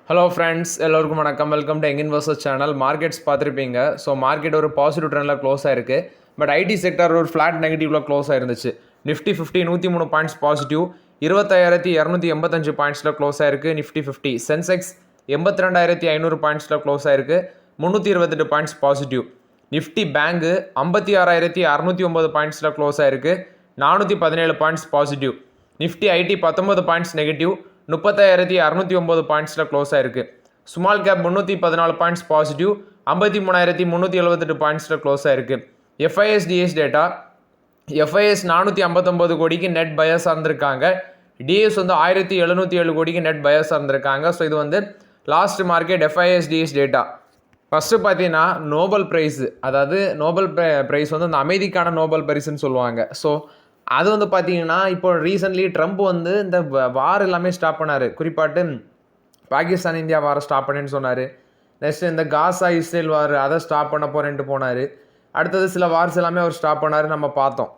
Hello friends, எல்லோருக்கும் வணக்கம். Welcome to young investors channel. Markets பார்த்துருப்பீங்க. ஸோ மார்க்கெட் ஒரு பாசிட்டிவ் ட்ரெண்டில் க்ளோஸ் ஆயிருக்கு. பட் ஐடி செக்டர் ஒரு ஃப்ளாட் நெகட்டிவ்ல க்ளோஸ் ஆயிருந்துச்சு. நிஃப்டி 50 103 பாயிண்ட்ஸ் பாசிட்டிவ், 25285 பாயிண்ட்ஸில் க்ளோஸ் ஆயிருக்கு. நிஃப்டி 50 சென்செக்ஸ் 82500 பாயிண்ட்ஸில் க்ளோஸ் ஆயிருக்கு. 328 பாயிண்ட்ஸ் பாசிட்டிவ். நிஃப்டி பேங்கு 56609 பாயிண்ட்ஸில் க்ளோஸ் ஆயிருக்கு. 417 points positive. Nifty IT 19 points negative, 30609 பாயிண்ட்ஸில் க்ளோஸ் ஆயிருக்கு. Small cap 314 points positive, 53378 பாயிண்ட்ஸில் close ஆயிருக்கு. எஃப்ஐஎஸ் டேட்டா, எஃப்ஐஎஸ் 459 கோடிக்கு நெட் பயர்ஸ் இருந்திருக்காங்க. டிஎஸ் 1707 கோடிக்கு நெட் பயர்ஸ் இருந்திருக்காங்க. ஸோ இது last market FIs data. First பார்த்தீங்கன்னா நோபல் ப்ரைஸ், அதாவது நோபல் ப்ரைஸ் அந்த அமைதிக்கான நோபல் ப்ரைஸ்ன்னு சொல்லுவாங்க. ஸோ அது பார்த்தீங்கன்னா இப்போ ரீசெண்ட்லி ட்ரம்ப் இந்த வார் எல்லாமே ஸ்டாப் பண்ணார். குறிப்பாட்டு பாகிஸ்தான் இந்தியா வாரை ஸ்டாப் பண்ணேன்னு சொன்னார். நெக்ஸ்ட் இந்த காசா இஸ்ரேல் வார் அதை ஸ்டாப் பண்ண போகிறேன்ட்டு போனார். அடுத்தது சில வார்ஸ் எல்லாமே அவர் ஸ்டாப் பண்ணார், நம்ம பார்த்தோம்.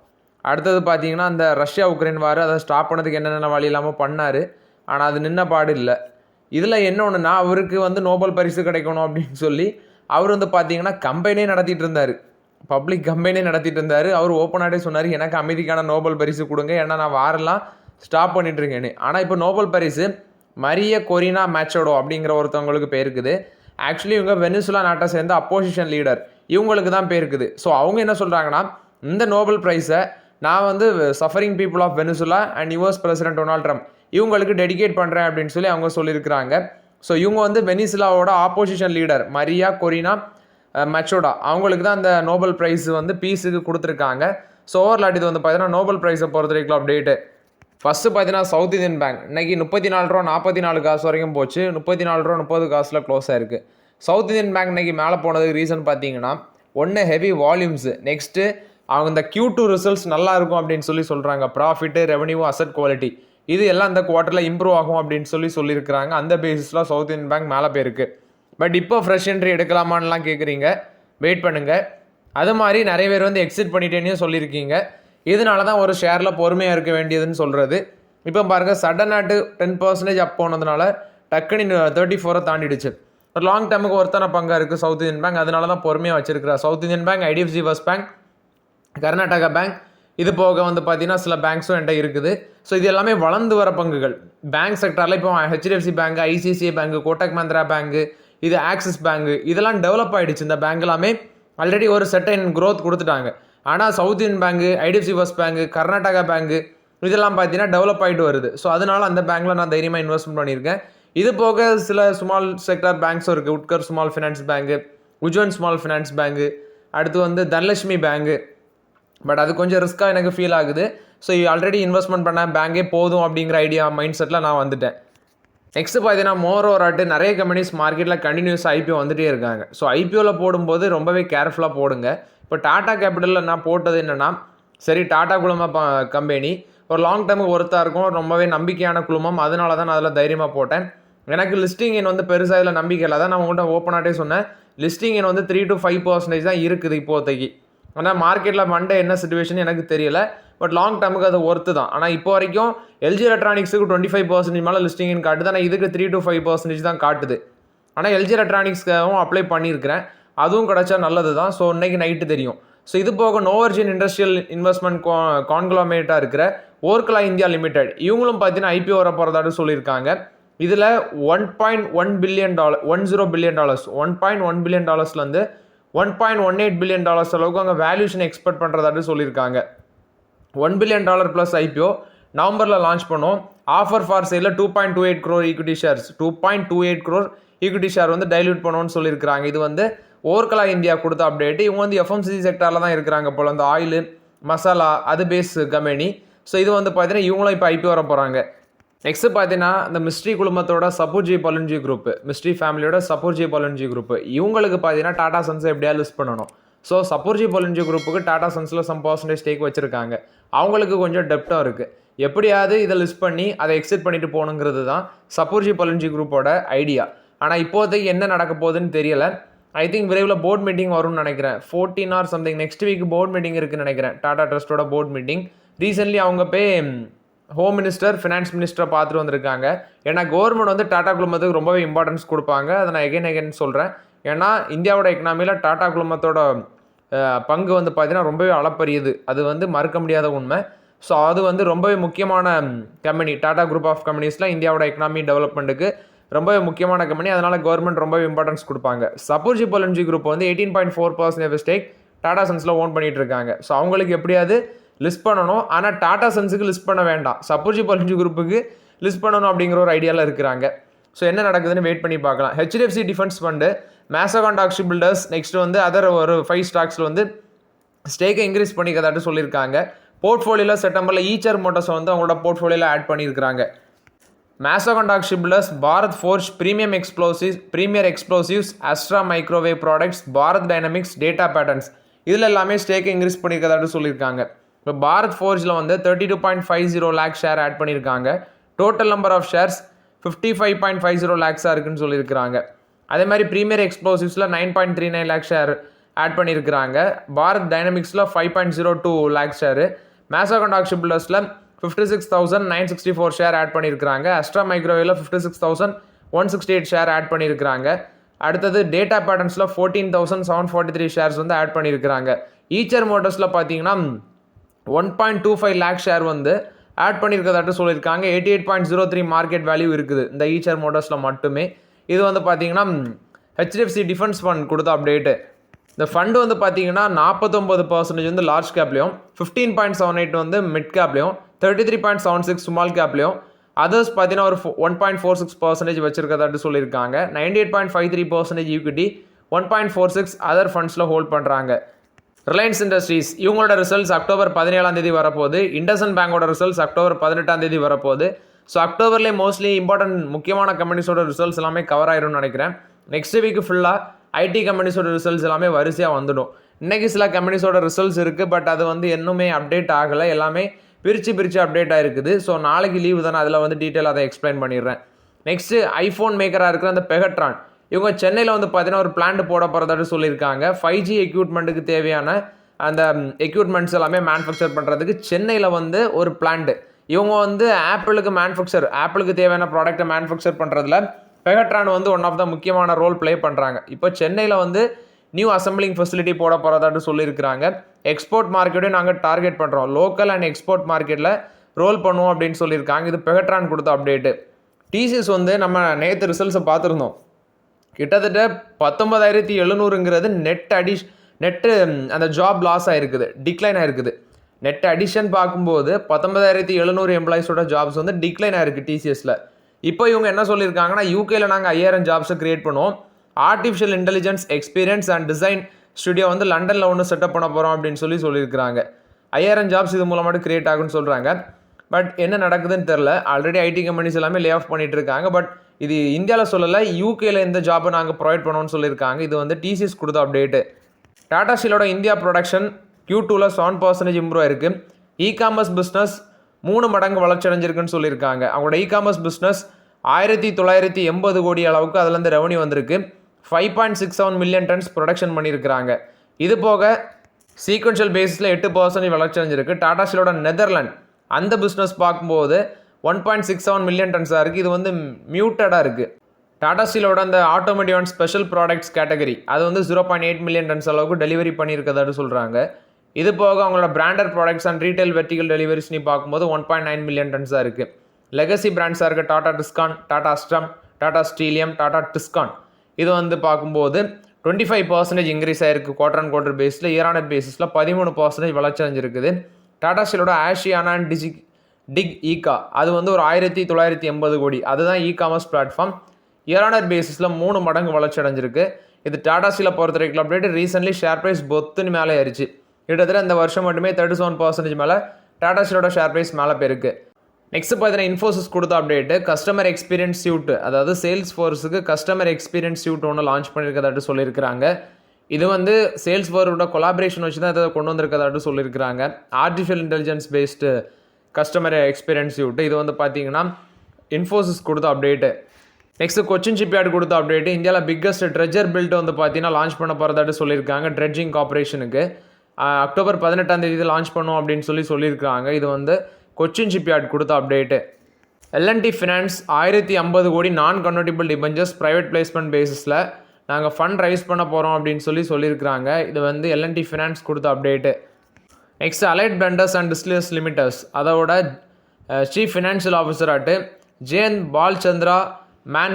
அடுத்தது பார்த்தீங்கன்னா அந்த ரஷ்யா உக்ரைன் வார் அதை ஸ்டாப் பண்ணதுக்கு என்னென்ன வழி இல்லாமல் பண்ணார். ஆனால் அது நின்ன பாடு இல்லை. இதில் என்ன ஒன்றுனா அவருக்கு நோபல் பரிசு கிடைக்கணும் அப்படின்னு சொல்லி அவர் பார்த்தீங்கன்னா கம்பெனியே நடத்திட்டு இருந்தார். பப்ளிக் கம்பெனியே நடத்திட்டு இருந்தார். அவர் ஓப்பனாகவே சொன்னார், எனக்கு அமைதிக்கான நோபல் பரிசு கொடுங்க, ஏன்னா நான் வாரெல்லாம் ஸ்டாப் பண்ணிட்டு இருக்கேன்னு. ஆனால் இப்போ நோபல் பரிசு மரிய கொரினா மேச்சோடோ அப்படிங்கிற ஒருத்தவங்களுக்கு போயிருக்குது. ஆக்சுவலி இவங்க வெனிசுலா நாட்டை சேர்ந்த அப்போசிஷன் லீடர், இவங்களுக்கு தான் போயிருக்குது. ஸோ அவங்க என்ன சொல்கிறாங்கன்னா, இந்த நோபல் ப்ரைஸை நான் suffering people of Venezuela and US president Donald Trump இவங்களுக்கு டெடிகேட் பண்ணுறேன் அப்படின்னு சொல்லி அவங்க சொல்லியிருக்கிறாங்க. ஸோ இவங்க வெனிசுலாவோட opposition leader Maria Corina Machado, அவங்களுக்கு தான் அந்த நோபல் ப்ரைஸ் பீஸுக்கு கொடுத்துருக்காங்க. ஸோ ஓவர்லாட் இது பார்த்தீங்கன்னா நோபல் ப்ரைஸை பொறுத்த வரைக்கும் அப்டேட்டு. ஃபஸ்ட்டு பார்த்தீங்கன்னா சவுத் இந்தியன் பேங்க் இன்றைக்கி 34 ரூபா 44 காசு வரைக்கும் போச்சு. 34 ரூபா 30 காசில் க்ளோஸ் ஆயிருக்கு. சவுத் இந்தியன் பேங்க் இன்றைக்கி மேலே போனதுக்கு ரீசன் பார்த்தீங்கன்னா ஒன்று ஹெவி வால்யூம்ஸு, நெக்ஸ்ட்டு அவங்க இந்த Q2 ரிசல்ட்ஸ் நல்லா இருக்கும் அப்படின்னு சொல்கிறாங்க. ப்ராஃபிட்டு, ரெவன்யூ, அசட் குவாலிட்டி இது எல்லாம் இந்த குவார்ட்டரில் இம்ப்ரூவ் ஆகும் அப்படின்னு சொல்லியிருக்கிறாங்க. அந்த பேசிஸில் சவுத் இந்தியன் பேங்க் மேலே போயிருக்கு. பட் இப்போ ஃப்ரெஷ் என்ட்ரி எடுக்கலாமான்லாம் கேட்குறீங்க, வெயிட் பண்ணுங்கள். அது மாதிரி நிறைய பேர் எக்ஸிட் பண்ணிட்டேன்னு சொல்லியிருக்கீங்க. இதனால தான் ஒரு ஷேரில் பொறுமையாக இருக்க வேண்டியதுன்னு சொல்கிறது. இப்போ பாருங்கள், சடனாட்டு 10% அப் போனதுனால டக்குன்னு 34 தாண்டிடுச்சு. ஒரு லாங் டேர்முக்கு ஒருத்தான பங்காக இருக்குது சவுத் இந்தியன் பேங்க். அதனால தான் பொறுமையாக வச்சிருக்கிறார். South Indian bank, IDFC first bank, Karnataka bank, இது போக பார்த்தீங்கன்னா சில பேங்க்ஸும் என்கிட்ட இருக்குது. ஸோ இது எல்லாமே வளர்ந்து வர பங்குகள். பேங்க் செக்டரில் இப்போ HDFC bank, ICICI bank, Kotak Mahindra bank, இது ஆக்சிஸ் பேங்க், இதெல்லாம் டெவலப் ஆகிடுச்சு. இந்த பேங்க் எல்லாமே ஆல்ரெடி ஒரு செட்டன் க்ரோத் கொடுத்துட்டாங்க. ஆனால் south Indian bank, IDFC first bank, Karnataka bank இதெல்லாம் பார்த்தீங்கன்னா டெவலப் ஆகிட்டு வருது. ஸோ அதனால் அந்த பேங்க்கில் நான் தைரியமாக இன்வெஸ்ட்மெண்ட் பண்ணியிருக்கேன். இது போக சில ஸ்மால் செக்டர் பேங்க்ஸும் இருக்குது. Utkarsh small finance bank, Ujjivan small finance bank, அடுத்து தனலட்சுமி பேங்கு. பட் அது கொஞ்சம் ரிஸ்க்காக எனக்கு ஃபீல் ஆகுது. ஸோ ஆல்ரெடி இன்வெஸ்ட்மெண்ட் பண்ண பேங்கே போதும் அப்படிங்கிற ஐடியா மைண்ட் செட்டில் நான் வந்துட்டேன். நெக்ஸ்ட்டு பார்த்தீங்கன்னா மோரோராட்டு நிறைய கம்பெனிஸ் மார்க்கெட்டில் கண்டினியூஸ் ஐபிஓ வந்துகிட்டே இருக்காங்க. ஸோ ஐபிஓவில் போடும்போது ரொம்பவே கேர்ஃபுல்லாக போடுங்க. இப்போ டாடா கேபிட்டலில் நான் போட்டது என்னென்னா, சரி டாடா குழுமம் கம்பெனி ஒரு லாங் டேர்முக்கு ஒர்த்தாக இருக்கும், ரொம்பவே நம்பிக்கையான குழுமம், அதனால தான் நான் அதில் தைரியமாக போட்டேன். எனக்கு லிஸ்டிங் எண் பெருசாக இதில் நம்பிக்கை இல்லை. தான் நான் உங்கள்கிட்ட ஓப்பனாகிட்டே சொன்னேன், லிஸ்டிங் எண் 3 to 5% தான் இருக்குது இப்போதைக்கு. ஆனால் மார்க்கெட்டில் மண்டே என்ன சிச்சுவேஷன் எனக்கு தெரியல. பட் லாங் டேர்முக்கு அது ஒர்த்து தான். ஆனால் இப்போ வரைக்கும் எல்ஜி எலக்ட்ரானிக்ஸுக்கு 25% மேலே லிஸ்டிங்னு காட்டுது. ஆனால் இதுக்கு 3 to 5% தான் காட்டுது. ஆனால் எல்ஜி எலக்ட்ரானிக்ஸ்க்காகவும் அப்ளை பண்ணியிருக்கிறேன், அதுவும் கிடச்சா நல்லது தான். ஸோ இன்றைக்கி நைட்டு தெரியும். ஸோ இது போக நோவர்ஜின் இண்டஸ்ட்ரியல் இன்வெஸ்ட்மெண்ட் கான்குளமேட்டாக இருக்கிற ஓர்கலா இந்தியா லிமிடெட், இவங்களும் பார்த்தீங்கன்னா ஐபிஓ வர போகிறதாட்டு சொல்லியிருக்காங்க. இதில் $1.1 பில்லியன், $10 பில்லியன், $1.1 பில்லியன்லேருந்து $1.18 பில்லியன் அளவுக்கு அவங்க வேல்யூஷன் எக்ஸ்பெக்ட் பண்ணுறதாட்டு சொல்லியிருக்காங்க. $1 பில்லியன் ப்ளஸ் ஐபிஓ நவம்பரில் லான்ச் பண்ணோம். ஆஃபர் ஃபார் சேலில் 2.28 crore equity shares, 2.28 crore equity share dilute பண்ணணும்னு சொல்லியிருக்காங்க. இது ஓர்கலா இந்தியா கொடுத்த அப்டேட். இவங்க எஃப்எம்சிசி செக்டரில் தான் இருக்கிறாங்க போல், அந்த ஆயில் மசாலா அது பேஸ் கம்பெனி. ஸோ இது பார்த்தீங்கன்னா இவங்களும் இப்போ ஐபிஓ வர போகிறாங்க. நெக்ஸ்ட்டு பார்த்தீங்கன்னா இந்த மிஸ்ட்ரி குழுமத்தோட சபூர்ஜி பலன்ஜி குரூப், மிஸ்ட்ரி ஃபேமிலியோட சபூர்ஜி பலன்ஜி குரூப், இவங்களுக்கு பார்த்தீங்கன்னா டாடா சன்ஸை எப்படியா லிஸ்ட் பண்ணணும். ஸோ சபூர்ஜி பலன்ஜி குரூப்புக்கு டாடா சன்ஸில் some percentage ஸ்டேக் வச்சுருக்காங்க. அவங்களுக்கு கொஞ்சம் டெப்டாக இருக்குது. எப்படியாவது இதை லிஸ்ட் பண்ணி அதை எக்ஸிட் பண்ணிட்டு போகணுங்கிறது தான் சபூர்ஜி பலன்ஜி குரூப்போட ஐடியா. ஆனால் இப்போதைக்கு என்ன நடக்க போகுதுன்னு தெரியல. ஐ திங்க் விரைவில் போர்ட் மீட்டிங் வரும்னு நினைக்கிறேன். 14 or something next week board meeting இருக்குன்னு நினைக்கிறேன். டாடா ட்ரஸ்ட்டோட போர்ட் மீட்டிங். ரீசென்ட்லி அவங்க போய் ஹோம் மினிஸ்டர் ஃபினான்ஸ் மினிஸ்டரை பார்த்துட்டு வந்திருக்காங்க. ஏன்னா கவர்மெண்ட் வந்து டாடா குழுமத்துக்கு ரொம்பவே இம்பார்ட்டன்ஸ் கொடுப்பாங்க. அதை நான் எகைன் சொல்கிறேன். ஏன்னா இந்தியாவோட எக்கனாமியில் டாடா குழுமத்தோட பங்கு வந்து பார்த்தீங்கன்னா ரொம்பவே அளப்பரியது. அது வந்து மறுக்க முடியாத உண்மை. ஸோ அது வந்து ரொம்பவே முக்கியமான கம்பெனி. டாடா குரூப் ஆஃப் கம்பெனிஸில் இந்தியாவோட எக்கனாமி டெவலப்மெண்ட்டுக்கு ரொம்பவே முக்கியமான கம்பெனி. அதனால் கவர்மெண்ட் ரொம்பவே இம்பார்ட்டன்ஸ் கொடுப்பாங்க. சப்போர்ஜி பொலன்ஜி குரூப் வந்து 18.4% ஸ்டேக் டாடா சன்ஸில் ஓன் பண்ணிட்டு இருக்காங்க. ஸோ அவங்களுக்கு எப்படியாவது லிஸ்ட் பண்ணணும். ஆனால் டாடா சன்ஸுக்கு லிஸ்ட் பண்ண வேண்டாம், சப்போர்ஜி பொலன்ஜி குரூப்புக்கு லிஸ்ட் பண்ணணும் அப்படிங்கிற ஒரு ஐடியாவில் இருக்கிறாங்க. ஸோ என்ன நடக்குதுன்னு வெயிட் பண்ணி பார்க்கலாம். HDFC defence fund, Mazagon dock builders, next வந்து அதர் ஒரு 5 ஸ்டாக்ஸில் வந்து ஸ்டேக்கை இன்க்ரீஸ் பண்ணிக்கிறதாட்டு சொல்லியிருக்காங்க. போர்ட்ஃபோலியோவில் செப்டம்பரில் ஈச்சர் மோட்டர்ஸை வந்து அவங்களோட போர்ட்ஃபோலியோவில் ஆட் பண்ணியிருக்காங்க. Mazagon dock builders, Bharat forge, premier explosives, Astra microwave products, Bharat dynamics, data patterns, இதில் எல்லாமே ஸ்டேக்கை இன்க்ரீஸ் பண்ணிக்கிறதாட்டு சொல்லியிருக்காங்க. இப்போ பாரத் ஃபோர்ஜில் வந்து 32.50 லேக் ஷேர் ஆட் பண்ணியிருக்காங்க. டோட்டல் நம்பர் ஆஃப் ஷேர்ஸ் 55.50 லேக்ஸாக இருக்குன்னு சொல்லியிருக்கிறாங்க. அதே மாதிரி பிரீமியர் எக்ஸ்ப்ளோசிவ்ஸில் 9.39 லேக் ஷேர் ஆட் பண்ணியிருக்கிறாங்க. பாரத் டைனமிக்ஸில் 5.02 லேக் ஷேரு, மேசகான் டாக்ஸி பில்டர்ஸில் 56,964 ஷேர் ஆட் பண்ணியிருக்கிறாங்க. அஸ்ட்ரா மைக்ரோவேவில் 56,168 ஷேர் ஆட் பண்ணியிருக்கிறாங்க. அடுத்தது டேட்டா பேட்டர்ன்ஸில் 14,743 ஷேர்ஸ் வந்து ஆட் பண்ணியிருக்கிறாங்க. ஈச்சர் மோட்டர்ஸில் பார்த்தீங்கன்னா 1.25 லேக் ஷேர் வந்து ஆட் பண்ணியிருக்கிறதாட்டு சொல்லியிருக்காங்க. 88.03 மார்க்கெட் வேல்யூ இருக்குது இந்த ஈச்சர் மோட்டர்ஸில் மட்டுமே. இது வந்து பார்த்தீங்கன்னா ஹெச்டிஎஃப்சி டிஃபென்ஸ் ஃபண்ட் கொடுத்த அப்டேட்டு. இந்த ஃபண்டு வந்து பார்த்தீங்கன்னா 49% வந்து லார்ஜ் கேப்லையும், 15.78 வந்து மிட் கேப்லையும், 33.76 ஸ்மால் கேப்லையும், அதர்ஸ் பார்த்தீங்கன்னா ஒரு 1.46% வச்சிருக்கிறதாட்டு சொல்லியிருக்காங்க. 98.53% ஈக்விட்டி, 1.46 அதர் ஃபண்ட்ஸில் ஹோல்ட் பண்ணுறாங்க. ரிலையன்ஸ் இண்டஸ்ட்ரீஸ் இவங்களோட ரிசல்ட்ஸ் அக்டோபர் 17 வரப்போகுது. இண்டஸ்இண்ட் பேங்கோட ரிசல்ட்ஸ் அக்டோபர் 18 வரப்போகுது. ஸோ அக்டோபர்லேயே மோஸ்ட்லி இம்பார்ட்டன்ட் முக்கியமான கம்பெனிஸோட ரிசல்ட்ஸ் எல்லாமே கவர் ஆயிரும்னு நினைக்கிறேன். நெக்ஸ்ட் வீக் ஃபுல்லாக ஐடி கம்பெனிஸோட ரிசல்ட்ஸ் எல்லாமே வரிசையாக வந்துடும். இன்றைக்கி சில கம்பெனிஸோட ரிசல்ட்ஸ் இருக்குது, பட் அது வந்து இன்னுமே அப்டேட் ஆகலை. எல்லாமே பிரித்து அப்டேட் ஆகிருக்குது. ஸோ நாளைக்கு லீவு தானே, அதில் வந்து டீட்டெயில் அதை எக்ஸ்பிளைன் பண்ணிடுறேன். நெக்ஸ்ட்டு ஐஃபோன் மேக்கராக இருக்கிற அந்த பெகட்ரான், இவங்க சென்னையில் வந்து பார்த்தீங்கன்னா ஒரு பிளான்ட் போட போகிறதாட்டு சொல்லியிருக்காங்க. 5G எக்யூப்மெண்ட்டுக்கு தேவையான அந்த எக்யூப்மெண்ட்ஸ் எல்லாமே மேனுஃபேக்சர் பண்ணுறதுக்கு சென்னையில் வந்து ஒரு பிளான்ட். இவங்க வந்து ஆப்பிளுக்கு தேவையான ப்ராடக்ட்டை மேனுஃபேக்சர் பண்ணுறதுல பெகட்ரான் வந்து ஒன் ஆஃப் த முக்கியமான ரோல் ப்ளே பண்ணுறாங்க. இப்போ சென்னையில் வந்து நியூ அசம்பிளிங் ஃபெசிலிட்டி போட போகிறதாட்டு சொல்லியிருக்கிறாங்க. எக்ஸ்போர்ட் மார்க்கெட்டையும் நாங்கள் டார்கெட் பண்ணுறோம், லோக்கல் அண்ட் எக்ஸ்போர்ட் மார்க்கெட்டில் ரோல் பண்ணுவோம் அப்படின்னு சொல்லியிருக்காங்க. இது பெகட்ரான் கொடுத்த அப்டேட்டு. டிசிஎஸ் வந்து நம்ம நேற்று ரிசல்ட்ஸை பார்த்துருந்தோம். கிட்டத்தட்ட 19,700ங்கிறது நெட்டு அந்த ஜாப் லாஸ் ஆகிருக்குது, டிக்ளைன் ஆகிருக்குது. நெட் அடிஷன் பார்க்கும்போது 19,700 எம்ப்ளாயிஸோட ஜாப்ஸ் வந்து டிக்ளைன் ஆகிருக்கு டிசிஎஸில். இப்போ இவங்க என்ன சொல்லியிருக்காங்கன்னா, யூகேயில் நாங்கள் 5,000 ஜாப்ஸை க்ரியேட் பண்ணுவோம். Artificial intelligence experience and design studio வந்து லண்டனில் ஒன்று செட்டப் பண்ண போகிறோம் அப்படின்னு சொல்லியிருக்கிறாங்க. 5,000 ஜாப்ஸ் இது மூலமாக கிரியேட் ஆகுன்னு சொல்கிறாங்க. பட் என்ன நடக்குதுன்னு தெரில. ஆல்ரெடி ஐடி கம்பெனிஸ் எல்லாமே லே ஆஃப் பண்ணிட்டு இருக்காங்க. பட் இது இந்தியாவில் சொல்லலை, யூகேயில் இந்த ஜாப்பை நாங்கள் ப்ரொவைட் பண்ணோன்னு சொல்லியிருக்காங்க. இது வந்து டிசிஎஸ் கொடுத்த அப்டேட்டு. டாடா ஸ்டீலோட இந்தியா ப்ரொடக்ஷன் Q2ல் 7% இம்ப்ரூவ் ஆயிருக்கு. இ-காமர்ஸ் பிஸ்னஸ் 3 மடங்கு வளர்ச்சி அடைஞ்சிருக்குன்னு சொல்லியிருக்காங்க. அவங்களோட இ-காமர்ஸ் பிஸ்னஸ் 1,980 கோடி அளவுக்கு அதுலேருந்து ரெவன்யூ வந்திருக்கு. 5.67 மில்லியன் டன்ஸ் ப்ரொடக்ஷன் பண்ணியிருக்கிறாங்க. இது போக சீக்வென்ஷியல் பேசிஸில் 8% வளர்ச்சி அடைஞ்சிருக்கு. டாடா ஸ்டீலோட நெதர்லாண்ட் அந்த பிஸ்னஸ் பார்க்கும்போது 1.67 மில்லியன் டன்ஸாக இருக்குது. இது வந்து மியூட்டடாக இருக்குது. டாடா ஸ்டீலோட அந்த automotive and special products category அது வந்து 0.8 மில்லியன் டன்ஸ் அளவுக்கு டெலிவரி பண்ணியிருக்கதாட்டு சொல்கிறாங்க. இது போக அவங்களோட branded products and retail vertical deliveries நீ பார்க்கும்போது 1.9 மில்லியன் டன்ஸாக இருக்குது. லெகசி பிராண்ட்ஸாக இருக்க டாடா டிஸ்கான், டாடா ஸ்ட்ரம், டாடா ஸ்டீலியம், டாடா டிஸ்கான் இது வந்து பார்க்கும்போது 25% இன்க்ரீஸ் ஆகிருக்கு. குவார்டர் அண்ட் குவார்டர் பேஸில், இயர் ஆன் இயர் பேசிஸில் 13% வளர்ச்சி அடைஞ்சிருக்குது. டாடா ஸ்டீலோட ஆஷியானா அண்ட் டிக் ஈகா அது வந்து ஒரு 1,980 கோடி, அதுதான் e-commerce platform. Year on year பேசிஸில் 3 மடங்கு வளர்ச்சி அடைஞ்சிருக்கு. இது டாடா ஸ்டீலை பொறுத்த வரைக்கும் அப்டேட். ரீசென்ட்லி ஷேர் ப்ரைஸ் பொத்துன்னு மேலே ஏறிச்சு. கிட்டத்தட்ட இந்த வருஷம் மட்டுமே 37% மேலே டாடா ஸ்டீலோட ஷேர் ப்ரைஸ் மேலே போயிருக்கு. நெக்ஸ்ட் பார்த்தீங்கன்னா இன்ஃபோசிஸ் கொடுத்த அப்டேட்டு. கஸ்டமர் எக்ஸ்பீரியன்ஸ் சூட், அதாவது சேல்ஸ் ஃபோர்ஸுக்கு கஸ்டமர் எக்ஸ்பீரியன்ஸ் சூட் ஒன்று லான்ச் பண்ணியிருக்கதாட்டு சொல்லியிருக்கிறாங்க. இது வந்து சேல்ஸ் ஃபோரோட கொலாபரேஷன் வச்சு தான் இதை கொண்டு வந்திருக்கதாட்டு சொல்லியிருக்கிறாங்க. Artificial intelligence based customer experience suite இது வந்து பார்த்தீங்கன்னா இன்ஃபோசிஸ் கொடுத்த அப்டேட்டு. நெக்ஸ்ட் கொச்சின் ஷிப்யார்டு கொடுத்த அப்டேட்டு. இந்தியாவில் பிக்கஸ்ட் ட்ரெஜர் பில்ட் வந்து பார்த்தீங்கன்னா லான்ச் பண்ண போகிறதாட்டு சொல்லியிருக்காங்க. ட்ரெட்ஜிங் கார்பரேஷனுக்கு அக்டோபர் 18 லான்ச் பண்ணுவோம் அப்படின்னு சொல்லியிருக்காங்க. இது வந்து கொச்சின் ஷிப்யார்ட் கொடுத்த அப்டேட்டு. எல்என்டி ஃபினான்ஸ் 1050 கோடி நான் கன்வெர்ட்டிபிள் டிபெஞ்சர்ஸ் ப்ரைவேட் பிளேஸ்மெண்ட் பேசிஸில் நாங்கள் ஃபண்ட் ரைஸ் பண்ண போகிறோம் அப்படின்னு சொல்லியிருக்கிறாங்க. இது வந்து எல்என்டி ஃபினான்ஸ் கொடுத்த update. Next allied blenders and distillers limited அதோட சீஃப் ஃபினான்ஷியல் ஆஃபீஸராட்டு ஜெயந்த் பால்சந்திரா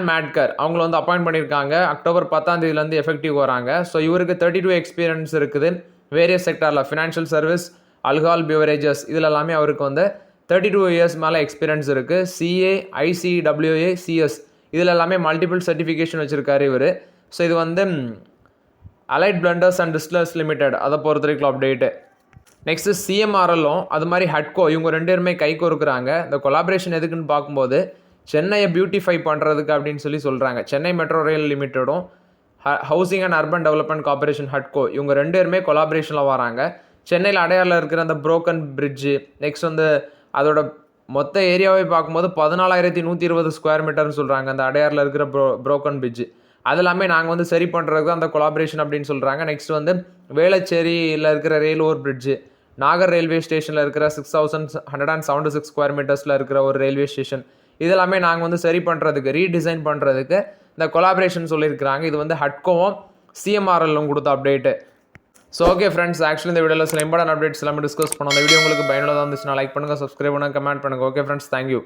மேட்கர் அவங்கள வந்து அப்பாயிண்ட் பண்ணியிருக்காங்க. அக்டோபர் 10 எஃபெக்டிவ் வராங்க. ஸோ இவருக்கு 32 எக்ஸ்பீரியன்ஸ் இருக்குது வேரியஸ் செக்டாரில், ஃபினான்ஷியல் சர்வீஸ், அல்கஹால், பிவரேஜஸ் இதில் எல்லாமே அவருக்கு வந்து 32 இயர்ஸ் மேலே எக்ஸ்பீரியன்ஸ் இருக்குது. சிஏ, ஐசிடபிள்யூஏ, சிஎஸ் இதில் எல்லாமே மல்டிபிள் சர்டிஃபிகேஷன் வச்சுருக்காரு இவர். ஸோ இது வந்து அலைட் பிளண்டர்ஸ் அண்ட் டிஸ்டிலர்ஸ் லிமிடெட் அதை பொறுத்த வரைக்கும் அப்டேட்டு. நெக்ஸ்ட்டு சிஎம்ஆர்எல்லும் அது மாதிரி ஹட்கோ இவங்க 2 பேருமே கை கோர்க்குறாங்க. இந்த கொலாபரேஷன் எதுக்குன்னு பார்க்கும்போது சென்னையை பியூட்டிஃபை பண்ணுறதுக்கு அப்படின்னு சொல்கிறாங்க. சென்னை மெட்ரோ ரயில் லிமிட்டடும் housing and urban development corporation ஹட்கோ இவங்க 2 பேருமே கொலாபரேஷனில் வராங்க. சென்னையில் அடையாரில் இருக்கிற அந்த புரோக்கன் பிரிட்ஜு, நெக்ஸ்ட் வந்து அதோட மொத்த ஏரியாவை பார்க்கும்போது 14,120 ஸ்கொயர் மீட்டர்னு சொல்கிறாங்க. அந்த அடையாரில் இருக்கிற புரோக்கன் பிரிட்ஜு அதெல்லாமே நாங்கள் வந்து சரி பண்ணுறதுக்கு தான் அந்த கொலாபரேஷன் அப்படின்னு சொல்கிறாங்க. நெக்ஸ்ட் வந்து வேளச்சேரியில் இருக்கிற ரயில்வே பிரிட்ஜு, நாகர் ரயில்வே ஸ்டேஷனில் இருக்கிற 6,176 ஸ்கொயர் மீட்டர்ஸில் இருக்கிற ஒரு ரயில்வே ஸ்டேஷன் இதெல்லாமே நாங்கள் வந்து சரி பண்ணுறதுக்கு, ரீடிசைன் பண்ணுறதுக்கு இந்த கொலாபரேஷன் சொல்லியிருக்கிறாங்க. இது வந்து ஹட்கோவும் சிஎம்ஆர்எல்லும் கொடுத்த update. So okay friends, actually இந்த வீடியோவில் சில இம்பார்ட்டன்ட் அப்டேட்ஸ் எல்லாமே டிஸ்கஸ் பண்ணோம். இந்த வீடியோ உங்களுக்கு பயனுள்ளதாக இருந்துச்சுன்னா லைக் பண்ணுங்கள், சப்ஸ்கிரைப் பண்ணுங்கள், கமெண்ட் பண்ணுங்கள். Okay friends, thank you.